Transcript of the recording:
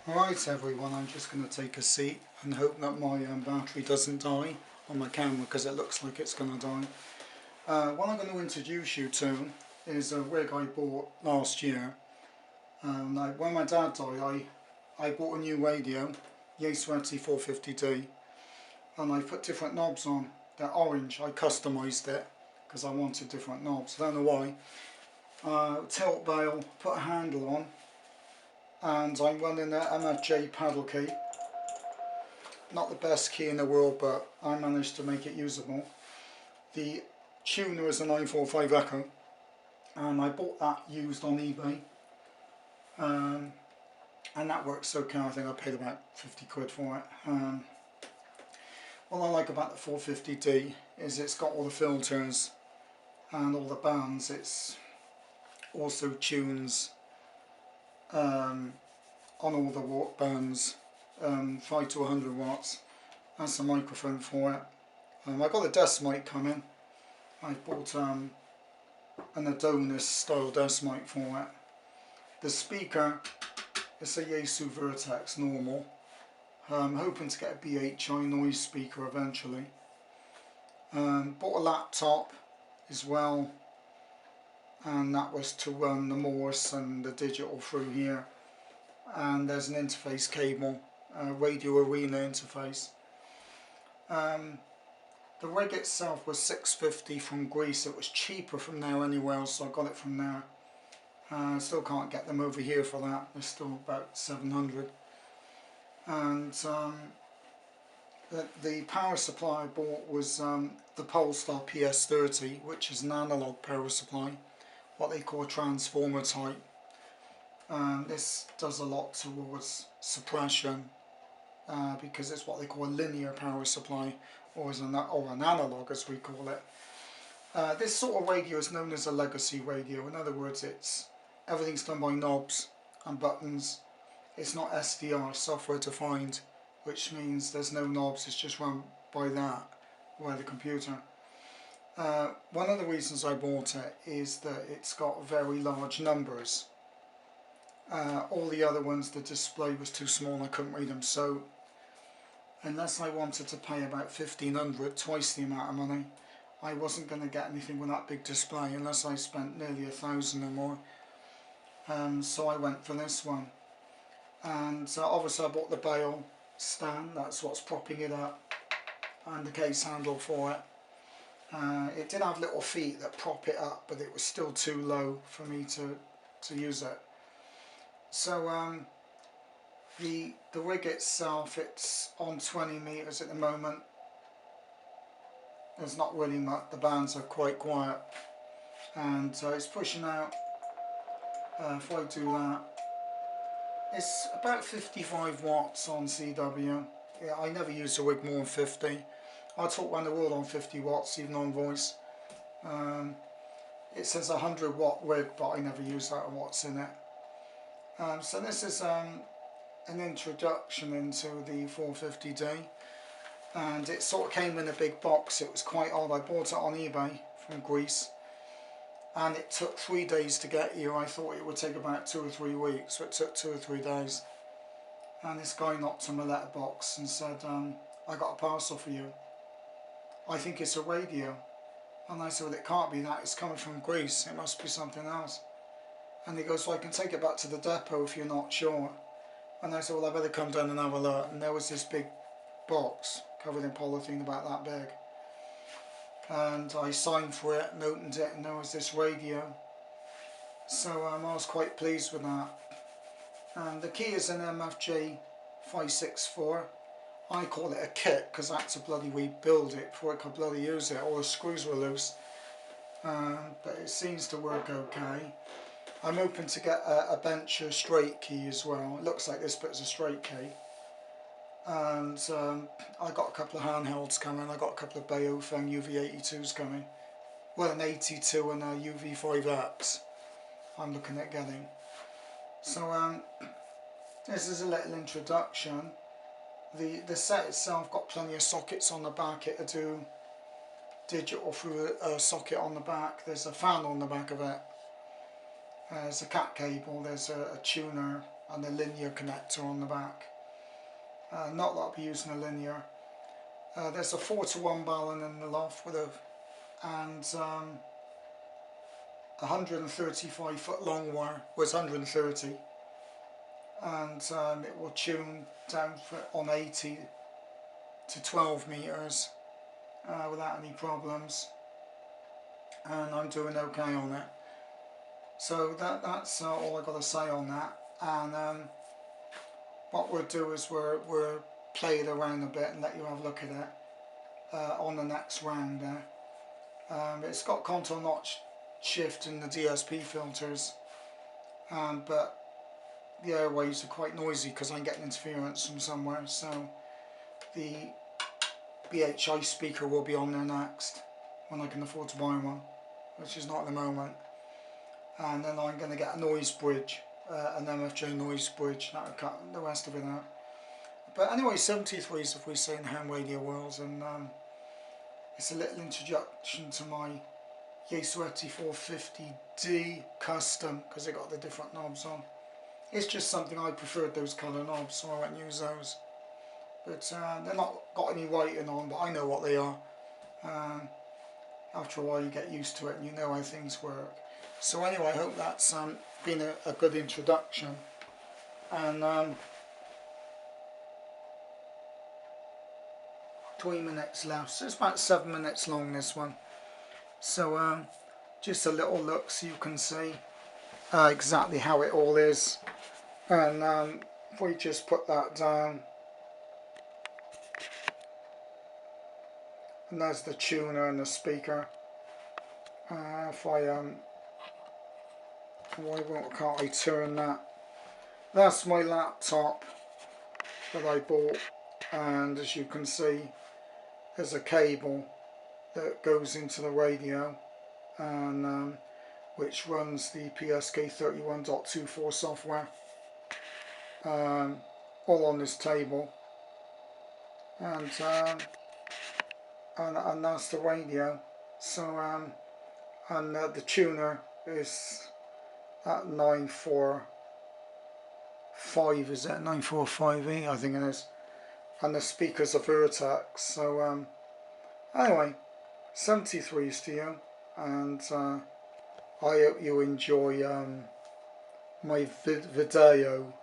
Right everyone, I'm just going to take a seat and hope that my battery doesn't die on my camera, because it looks like it's going to die. What I'm going to introduce you to is a rig I bought last year. When my dad died, I bought a new radio, Yaesu 450D, and I put different knobs on. They're orange. I customised it because I wanted different knobs. I don't know why. Tilt bail, put a handle on, and I'm running an MFJ paddle key. Not the best key in the world, but I managed to make it usable. The tuner is a 945 Echo, and I bought that used on eBay, and that works okay. I think I paid about 50 quid for it. What I like about the 450D is it's got all the filters and all the bands. It's also tunes on all the bands, 5 to 100 watts. That's the microphone for it. I got a desk mic coming. I bought an Adonis style desk mic for it. The speaker is a Yaesu Vertex normal. I'm hoping to get a BHI noise speaker eventually. Bought a laptop as well, and that was to run the Morse and the digital through here. And there's an interface cable, Radio Arena interface. The rig itself was $650 from Greece. It was cheaper from there anywhere else, so I got it from there. I still can't get them over here for that. They're still about $700. And the power supply I bought was the Polestar PS30, which is an analog power supply, what they call transformer type. This does a lot towards suppression, because it's what they call a linear power supply, or an analog as we call it. This sort of radio is known as a legacy radio. In other words, everything's done by knobs and buttons. It's not SDR, software defined, which means there's no knobs, it's just run by the computer. One of the reasons I bought it is that it's got very large numbers. All the other ones, the display was too small and I couldn't read them, so unless I wanted to pay about $1,500, twice the amount of money, I wasn't going to get anything with that big display unless I spent nearly $1,000 or more. So I went for this one. And obviously I bought the bail stand, that's what's propping it up, and the case handle for it. It did have little feet that prop it up, but it was still too low for me to use it. So the rig itself, it's on 20 meters at the moment. There's not really much, the bands are quite quiet, and it's pushing out. If I do that, it's about 55 watts on CW. Yeah, I never use a rig more than 50. I talk around the world on 50 watts, even on voice. It says 100 watt rig, but I never use that watts in it. So this is an introduction into the 450D, and it sort of came in a big box. It was quite old. I bought it on eBay from Greece, and it took 3 days to get here. I thought it would take about 2 or 3 weeks, so it took 2 or 3 days. And this guy knocked on my letterbox and said, I got a parcel for you. I think it's a radio. And I said, well, it can't be that, it's coming from Greece, it must be something else. And he goes, well, I can take it back to the depot if you're not sure. And I said, well, I better come down and have a look. And there was this big box covered in polythene about that big. And I signed for it and opened it, and there was this radio. So I was quite pleased with that. And the key is an MFJ 564. I call it a kit because I had to bloody rebuild it before I could bloody use it. All the screws were loose. But it seems to work okay. I'm hoping to get a bench or straight key as well. It looks like this, but it's a straight key. And I got a couple of handhelds coming. I got a couple of Baofeng UV82s coming. Well, an 82 and a UV5X I'm looking at getting. So this is a little introduction. The set itself got plenty of sockets on the back. It'll do digital through a socket on the back. There's a fan on the back of it. There's a cat cable. There's a tuner and a linear connector on the back. Not that I'll be using a linear. There's a 4:1 balun in the loft with a 135 foot long wire, was 130, and it will tune down on 80 to 12 meters without any problems, and I'm doing okay on it. So that's all I've got to say on that. And what we'll do is we'll play it around a bit and let you have a look at it on the next round there. It's got contour notch shift in the DSP filters, but the airwaves are quite noisy because I'm getting interference from somewhere, so the BHI speaker will be on there next when I can afford to buy one, which is not at the moment. And then I'm going to get a noise bridge, an MFJ noise bridge, that'll cut the rest of it out. But anyway, 73s if we say in ham radio worlds, and it's a little introduction to my Yaesu 450D custom, because they got the different knobs on. It's just something I preferred, those colour knobs, so I went and use those. But they're not got any writing on, but I know what they are. After a while you get used to it and you know how things work. So anyway, I hope that's been a good introduction. And 3 minutes left, so it's about 7 minutes long, this one. So just a little look so you can see exactly how it all is. And if we just put that down, and there's the tuner and the speaker. If I why can't I turn that? That's my laptop that I bought, and as you can see, there's a cable that goes into the radio, and which runs the PSK 31.24 software, all on this table, and that's the radio. So and the tuner is at 945, is that 945E? I think it is, and the speaker's a Vertex. So anyway, 73s to you, and I hope you enjoy my video